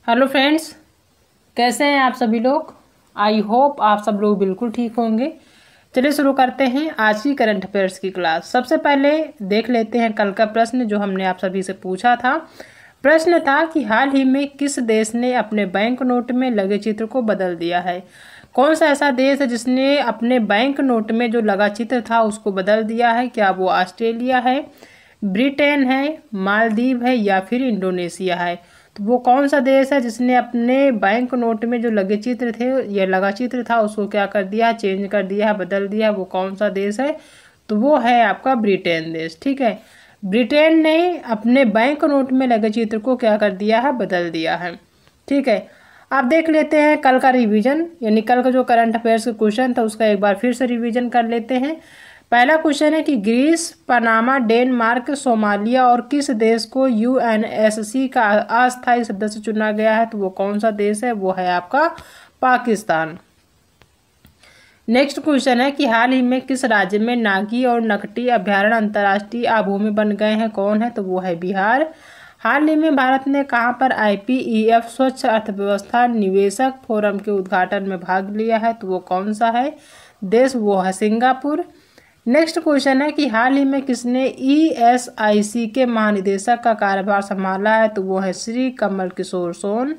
Hello friends, कैसे हैं आप सभी लोग। आई होप आप सब लोग बिल्कुल ठीक होंगे। चलिए शुरू करते हैं आज की करंट अफेयर्स की क्लास। सबसे पहले देख लेते हैं कल का प्रश्न जो हमने आप सभी से पूछा था। प्रश्न था कि हाल ही में किस देश ने अपने बैंक नोट में लगे चित्र को बदल दिया है। कौन सा ऐसा देश है जिसने अपने बैंक नोट में जो लगा चित्र था उसको बदल दिया है। क्या वो ऑस्ट्रेलिया है, ब्रिटेन है, मालदीव है या फिर इंडोनेशिया है। तो वो कौन सा देश है जिसने अपने बैंक नोट में जो लगे चित्र थे या लगा चित्र था उसको क्या कर दिया, चेंज कर दिया है, बदल दिया है। वो कौन सा देश है? तो वो है आपका ब्रिटेन देश। ठीक है, ब्रिटेन ने अपने बैंक नोट में लगे चित्र को क्या कर दिया है, बदल दिया है। ठीक है, आप देख लेते हैं कल का रिवीजन, यानी कल का जो करंट अफेयर्स का क्वेश्चन था उसका एक बार फिर से रिवीजन कर लेते हैं। पहला क्वेश्चन है कि ग्रीस, पनामा, डेनमार्क, सोमालिया और किस देश को यूएनएससी का अस्थायी सदस्य चुना गया है। तो वो कौन सा देश है? वो है आपका पाकिस्तान। नेक्स्ट क्वेश्चन है कि हाल ही में किस राज्य में नागी और नकटी अभ्यारण्य अंतर्राष्ट्रीय आभूमि बन गए हैं। कौन है? तो वो है बिहार। हाल ही में भारत ने कहां पर IPEF स्वच्छ अर्थव्यवस्था निवेशक फोरम के उद्घाटन में भाग लिया है। तो वो कौन सा है देश? वो है सिंगापुर। नेक्स्ट क्वेश्चन है कि हाल ही में किसने ESIC के महानिदेशक का कार्यभार संभाला है। तो वो है श्री कमल किशोर सोन।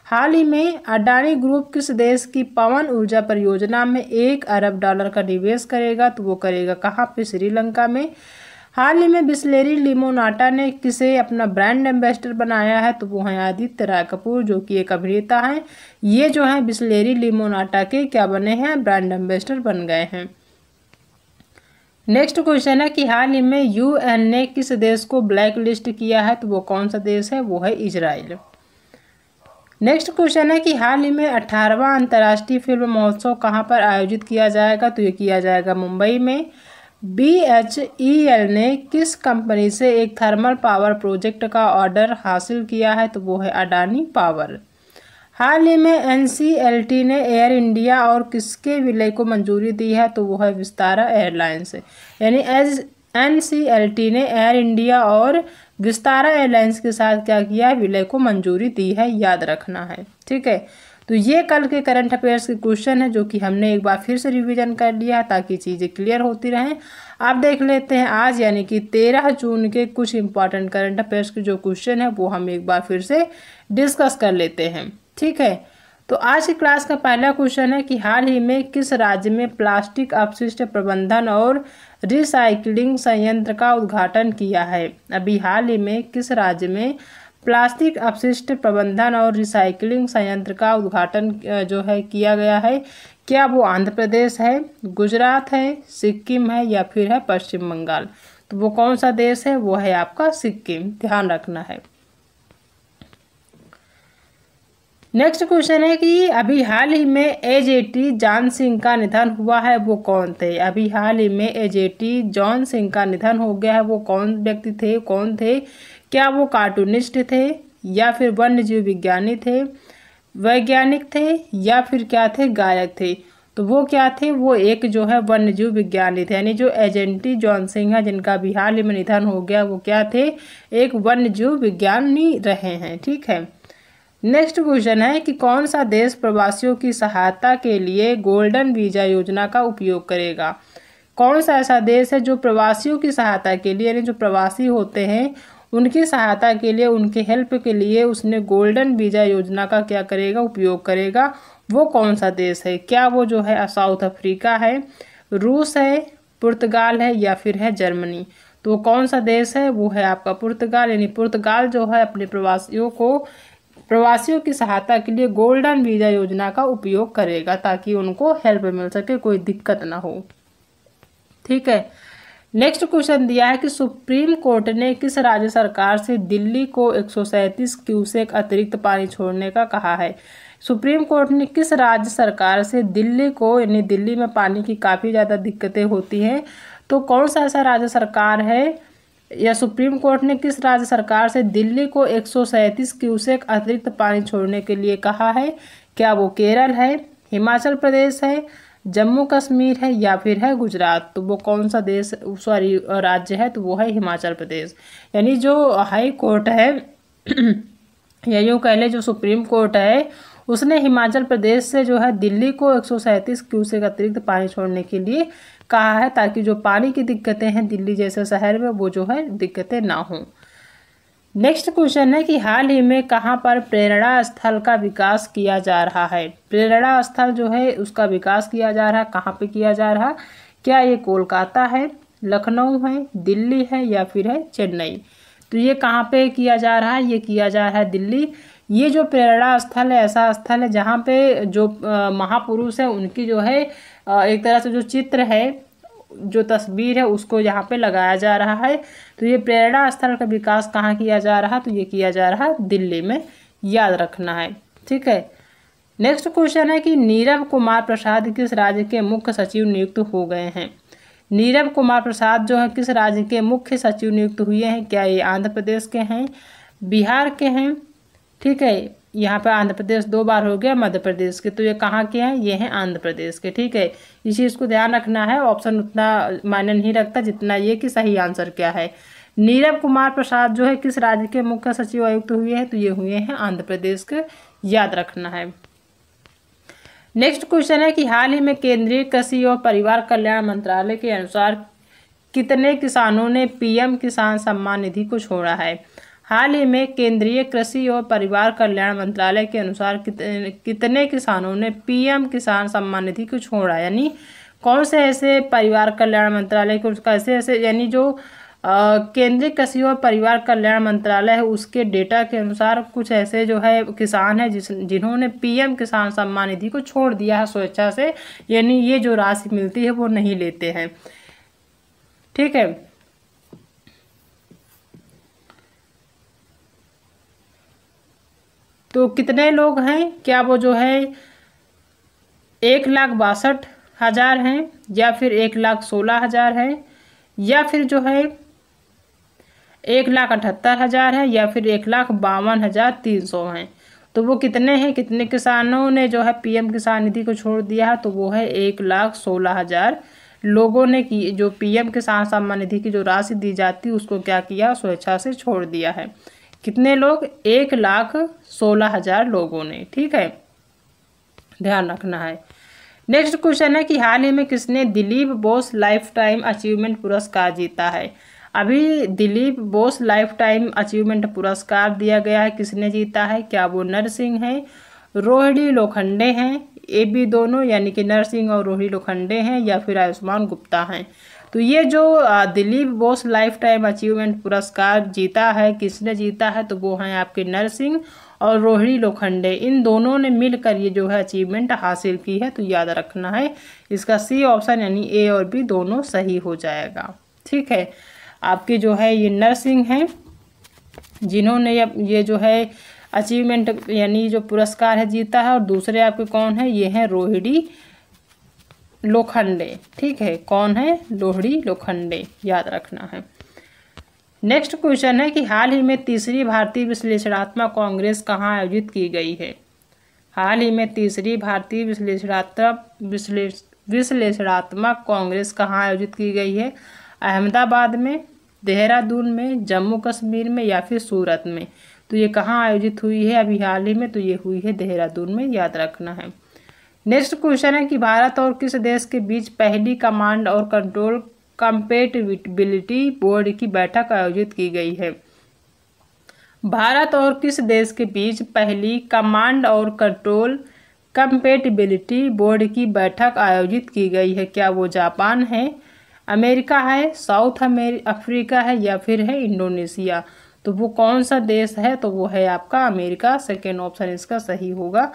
हाल ही में अडानी ग्रुप किस देश की पवन ऊर्जा परियोजना में $1 अरब का निवेश करेगा। तो वो करेगा कहाँ पे? श्रीलंका में। हाल ही में बिस्लेरी लिमोनाटा ने किसे अपना ब्रांड एम्बेसडर बनाया है। तो वो है आदित्य राय कपूर, जो कि एक अभिनेता है। ये जो है बिस्लेरी लिमोनाटा के क्या बने हैं? ब्रांड एम्बेसडर बन गए हैं। नेक्स्ट क्वेश्चन है कि हाल ही में UN ने किस देश को ब्लैक लिस्ट किया है। तो वो कौन सा देश है? वो है इजराइल। नेक्स्ट क्वेश्चन है कि हाल ही में 18वां अंतर्राष्ट्रीय फिल्म महोत्सव कहां पर आयोजित किया जाएगा। तो ये किया जाएगा मुंबई में। BHEL ने किस कंपनी से एक थर्मल पावर प्रोजेक्ट का ऑर्डर हासिल किया है। तो वो है अडानी पावर। हाल ही में NCLT ने एयर इंडिया और किसके विलय को मंजूरी दी है। तो वो है विस्तारा एयरलाइंस। यानी NCLT ने एयर इंडिया और विस्तारा एयरलाइंस के साथ क्या किया है? विलय को मंजूरी दी है, याद रखना है। ठीक है, तो ये कल के करंट अफेयर्स के क्वेश्चन है जो कि हमने एक बार फिर से रिवीजन कर लिया ताकि चीज़ें क्लियर होती रहें। आप देख लेते हैं आज यानी कि 13 जून के कुछ इंपॉर्टेंट करंट अफेयर्स के जो क्वेश्चन है वो हम एक बार फिर से डिस्कस कर लेते हैं। ठीक है, तो आज की क्लास का पहला क्वेश्चन है कि हाल ही में किस राज्य में प्लास्टिक अपशिष्ट प्रबंधन और रिसाइकलिंग संयंत्र का उद्घाटन किया है। अभी हाल ही में किस राज्य में प्लास्टिक अपशिष्ट प्रबंधन और रिसाइकलिंग संयंत्र का उद्घाटन जो है किया गया है। क्या वो आंध्र प्रदेश है, गुजरात है, सिक्किम है या फिर है पश्चिम बंगाल। तो वो कौन सा देश है? वो है आपका सिक्किम, ध्यान रखना है। नेक्स्ट क्वेश्चन है कि अभी हाल ही में AJT जॉन सिंह का निधन हुआ है, वो कौन थे। अभी हाल ही में AJT जॉन सिंह का निधन हो गया है, वो कौन व्यक्ति थे, कौन थे? क्या वो कार्टूनिस्ट थे या फिर वन्यजीव विज्ञानी थे, वैज्ञानिक थे या फिर क्या थे? गायक थे। तो वो क्या थे? वो एक जो है वन्यजीव विज्ञानी थे। यानी जो AJT जॉन सिंह है जिनका अभी हाल ही में निधन हो गया, वो क्या थे? एक वन्यजीव विज्ञानी रहे हैं। ठीक है, नेक्स्ट क्वेश्चन है कि कौन सा देश प्रवासियों की सहायता के लिए गोल्डन वीजा योजना का उपयोग करेगा। कौन सा ऐसा देश है जो प्रवासियों की सहायता के लिए, यानी जो प्रवासी होते हैं उनकी सहायता के लिए, उनके हेल्प के लिए उसने गोल्डन वीजा योजना का क्या करेगा? उपयोग करेगा। वो कौन सा देश है? क्या वो जो है साउथ अफ्रीका है, रूस है, पुर्तगाल है या फिर है जर्मनी। तो वो कौन सा देश है? वो है आपका पुर्तगाल। यानी पुर्तगाल जो है अपने प्रवासियों की सहायता के लिए गोल्डन वीजा योजना का उपयोग करेगा ताकि उनको हेल्प मिल सके, कोई दिक्कत ना हो। ठीक है, नेक्स्ट क्वेश्चन दिया है कि सुप्रीम कोर्ट ने किस राज्य सरकार से दिल्ली को 137 क्यूसेक अतिरिक्त पानी छोड़ने का कहा है। सुप्रीम कोर्ट ने किस राज्य सरकार से दिल्ली को, यानी दिल्ली में पानी की काफ़ी ज़्यादा दिक्कतें होती हैं, तो कौन सा ऐसा राज्य सरकार है या सुप्रीम कोर्ट ने किस राज्य सरकार से दिल्ली को 137 क्यूसेक अतिरिक्त पानी छोड़ने के लिए कहा है। क्या वो केरल है, हिमाचल प्रदेश है, जम्मू कश्मीर है या फिर है गुजरात। तो वो कौन सा राज्य है? तो वो है हिमाचल प्रदेश। यानी जो हाई कोर्ट है या यूँ कह लें जो सुप्रीम कोर्ट है उसने हिमाचल प्रदेश से जो है दिल्ली को 137 क्यूसेक अतिरिक्त पानी छोड़ने के लिए कहा है, ताकि जो पानी की दिक्कतें हैं दिल्ली जैसे शहर में वो जो है दिक्कतें ना हों। नेक्स्ट क्वेश्चन है कि हाल ही में कहाँ पर प्रेरणा स्थल का विकास किया जा रहा है। प्रेरणा स्थल जो है उसका विकास किया जा रहा है, कहाँ पे किया जा रहा, क्या ये कोलकाता है, लखनऊ है, दिल्ली है या फिर है चेन्नई। तो ये कहाँ पे किया जा रहा है, ये किया जा रहा है दिल्ली। ये जो प्रेरणा स्थल है ऐसा स्थल है जहाँ पे जो महापुरुष है उनकी जो है एक तरह से जो चित्र है, जो तस्वीर है उसको यहाँ पे लगाया जा रहा है। तो ये प्रेरणा स्थल का विकास कहाँ किया जा रहा है, तो ये किया जा रहा है दिल्ली में, याद रखना है। ठीक है। नेक्स्ट क्वेश्चन है कि नीरव कुमार प्रसाद किस राज्य के मुख्य सचिव नियुक्त हो गए हैं। नीरव कुमार प्रसाद जो है किस राज्य के मुख्य सचिव नियुक्त हुए हैं, क्या ये आंध्र प्रदेश के हैं, बिहार के हैं। ठीक है, यहाँ पे आंध्र प्रदेश 2 बार हो गया, मध्य प्रदेश के, तो ये कहाँ के हैं, ये हैं आंध्र प्रदेश के। ठीक है, इस चीज़ को ध्यान रखना है, ऑप्शन उतना मायने नहीं रखता जितना ये कि सही आंसर क्या है। नीरव कुमार प्रसाद जो है किस राज्य के मुख्य सचिव आयुक्त हुए हैं, तो ये हुए हैं आंध्र प्रदेश के, याद रखना है। नेक्स्ट क्वेश्चन है कि हाल ही में केंद्रीय कृषि और परिवार कल्याण मंत्रालय के अनुसार कितने किसानों ने पीएम किसान सम्मान निधि को छोड़ा है। हाल ही में केंद्रीय कृषि और परिवार कल्याण मंत्रालय के अनुसार कितने किसानों ने पीएम किसान सम्मान निधि को छोड़ा, यानी कौन से ऐसे परिवार कल्याण मंत्रालय को कैसे ऐसे, यानी जो केंद्रीय कृषि और परिवार कल्याण मंत्रालय है उसके डेटा के अनुसार कुछ ऐसे जो है किसान हैं जिन्होंने पीएम किसान सम्मान निधि को छोड़ दिया है स्वेच्छा से, यानी ये जो राशि मिलती है वो नहीं लेते हैं। ठीक है, तो कितने लोग हैं, क्या वो जो है 1,62,000 हैं या फिर 1,16,000 है या फिर जो है 1,78,000 है या फिर 1,52,300 हैं। तो वो कितने हैं, कितने किसानों ने जो है पीएम किसान निधि को छोड़ दिया है, तो वो है 1,16,000 लोगों ने की जो पीएम किसान सम्मान निधि की जो राशि दी जाती है उसको क्या किया, स्वेच्छा से छोड़ दिया है। कितने लोग, 1,16,000 लोगों ने। ठीक है, ध्यान रखना है। नेक्स्ट क्वेश्चन है कि हाल ही में किसने Dilip Bose life time achievement पुरस्कार जीता है। अभी Dilip Bose life time achievement पुरस्कार दिया गया है, किसने जीता है, क्या वो नरसिंह है, रोहिणी लोखंडे हैं, ये भी दोनों यानी कि नरसिंह और रोहिणी लोखंडे हैं या फिर आयुष्मान गुप्ता हैं। तो ये जो Dilip Bose life time achievement पुरस्कार जीता है, किसने जीता है, तो वो हैं आपके नरसिंह और रोहिणी लोखंडे, इन दोनों ने मिलकर ये जो है अचीवमेंट हासिल की है। तो याद रखना है इसका सी ऑप्शन यानी ए और बी दोनों सही हो जाएगा। ठीक है, आपके जो है ये नरसिंह हैं जिन्होंने ये जो है अचीवमेंट यानी जो पुरस्कार है जीता है, और दूसरे आपके कौन है, ये हैं रोहिणी लोखंडे। ठीक है, कौन है, रोहिणी लोखंडे, याद रखना है। नेक्स्ट क्वेश्चन है कि हाल ही में तीसरी भारतीय विश्लेषणात्मक कांग्रेस कहाँ आयोजित की गई है। हाल ही में तीसरी भारतीय विश्लेषणात्मक कांग्रेस कहाँ आयोजित की गई है, अहमदाबाद में, देहरादून में, जम्मू कश्मीर में या फिर सूरत में। तो ये कहाँ आयोजित हुई है अभी हाल ही में, तो ये हुई है देहरादून में, याद रखना है। नेक्स्ट क्वेश्चन है कि भारत और किस देश के बीच पहली कमांड और कंट्रोल कंपेटिबिलिटी बोर्ड की बैठक आयोजित की गई है। भारत और किस देश के बीच पहली कमांड और कंट्रोल कंपेटिबिलिटी बोर्ड की बैठक आयोजित की गई है, क्या वो जापान है, अमेरिका है, साउथ अफ्रीका है या फिर है इंडोनेशिया। तो वो कौन सा देश है, तो वो है आपका अमेरिका, सेकेंड ऑप्शन इसका सही होगा,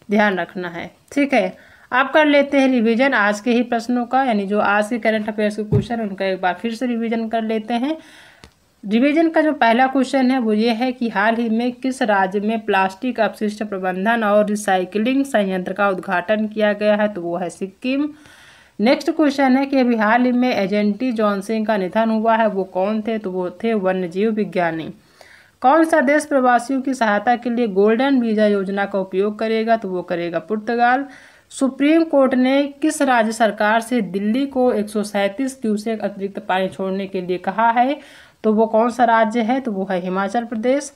ध्यान रखना है। ठीक है, आप कर लेते हैं रिवीजन आज के ही प्रश्नों का, यानी जो आज के करंट अफेयर्स के क्वेश्चन उनका एक बार फिर से रिवीजन कर लेते हैं। रिवीजन का जो पहला क्वेश्चन है वो ये है कि हाल ही में किस राज्य में प्लास्टिक अपशिष्ट प्रबंधन और रिसाइकलिंग संयंत्र का उद्घाटन किया गया है, तो वो है सिक्किम। नेक्स्ट क्वेश्चन है कि अभी हाल ही में एजेंटी जॉनसन का निधन हुआ है, वो कौन थे, तो वो थे वन्यजीव विज्ञानी। कौन सा देश प्रवासियों की सहायता के लिए गोल्डन वीजा योजना का उपयोग करेगा, तो वो करेगा पुर्तगाल। सुप्रीम कोर्ट ने किस राज्य सरकार से दिल्ली को 137 क्यूसेक अतिरिक्त पानी छोड़ने के लिए कहा है, तो वो कौन सा राज्य है, तो वो है हिमाचल प्रदेश।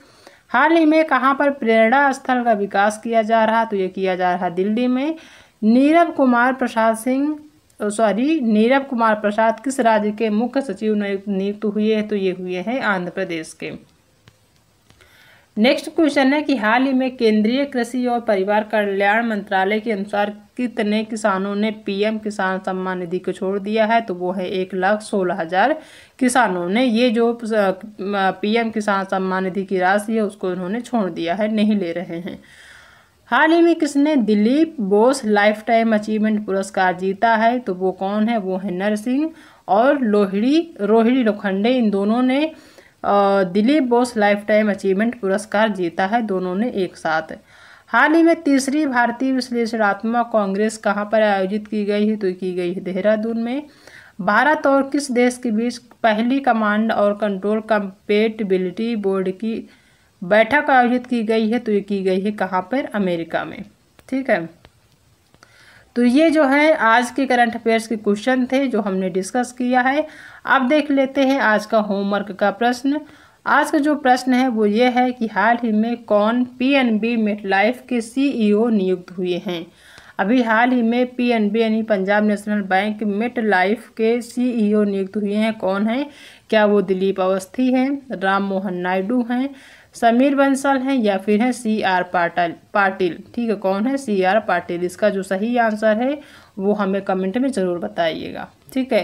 हाल ही में कहाँ पर प्रेरणा स्थल का विकास किया जा रहा, तो ये किया जा रहा दिल्ली में। नीरव कुमार प्रसाद किस राज्य के मुख्य सचिव नियुक्त हुए हैं, तो ये हुए हैं आंध्र प्रदेश के। नेक्स्ट क्वेश्चन है कि हाल ही में केंद्रीय कृषि और परिवार कल्याण मंत्रालय के अनुसार कितने किसानों ने पीएम किसान सम्मान निधि को छोड़ दिया है, तो वो है 1,16,000 किसानों ने। ये जो पीएम किसान सम्मान निधि की राशि है उसको उन्होंने छोड़ दिया है, नहीं ले रहे हैं। हाल ही में किसने Dilip Bose life time achievement पुरस्कार जीता है, तो वो कौन है, वो है नरसिंह और रोहिणी लोखंडे। इन दोनों ने Dilip Bose life time achievement पुरस्कार जीता है, दोनों ने एक साथ। हाल ही में तीसरी भारतीय विश्लेषणात्मक कांग्रेस कहाँ पर आयोजित की गई है, तो की गई है देहरादून में। भारत और किस देश के बीच पहली कमांड और कंट्रोल कंपेटिबिलिटी बोर्ड की बैठक आयोजित की गई है, तो ये की गई है कहाँ पर, अमेरिका में। ठीक है, तो ये जो है आज के करंट अफेयर्स के क्वेश्चन थे जो हमने डिस्कस किया है। अब देख लेते हैं आज का होमवर्क का प्रश्न। आज का जो प्रश्न है वो ये है कि हाल ही में कौन पीएनबी मेटलाइफ के सीईओ नियुक्त हुए हैं। अभी हाल ही में पीएनबी यानी पंजाब नेशनल बैंक मेटलाइफ के सीईओ नियुक्त हुए हैं। कौन है, क्या वो दिलीप अवस्थी हैं, राम मोहन नायडू हैं, समीर बंसल हैं, या फिर है CR पाटिल। ठीक है, कौन है, CR पाटिल। इसका जो सही आंसर है वो हमें कमेंट में ज़रूर बताइएगा। ठीक है,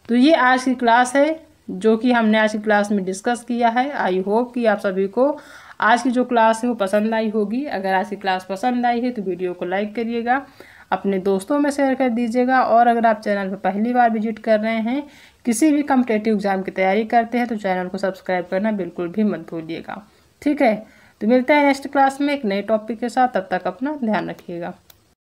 तो ये आज की क्लास है जो कि हमने आज की क्लास में डिस्कस किया है। आई होप कि आप सभी को आज की जो क्लास है वो पसंद आई होगी। अगर आज की क्लास पसंद आई है तो वीडियो को लाइक करिएगा, अपने दोस्तों में शेयर कर दीजिएगा, और अगर आप चैनल पर पहली बार विजिट कर रहे हैं, किसी भी कॉम्पिटिटिव एग्जाम की तैयारी करते हैं, तो चैनल को सब्सक्राइब करना बिल्कुल भी मत भूलिएगा। ठीक है, तो मिलते हैं नेक्स्ट क्लास में एक नए टॉपिक के साथ। तब तक अपना ध्यान रखिएगा।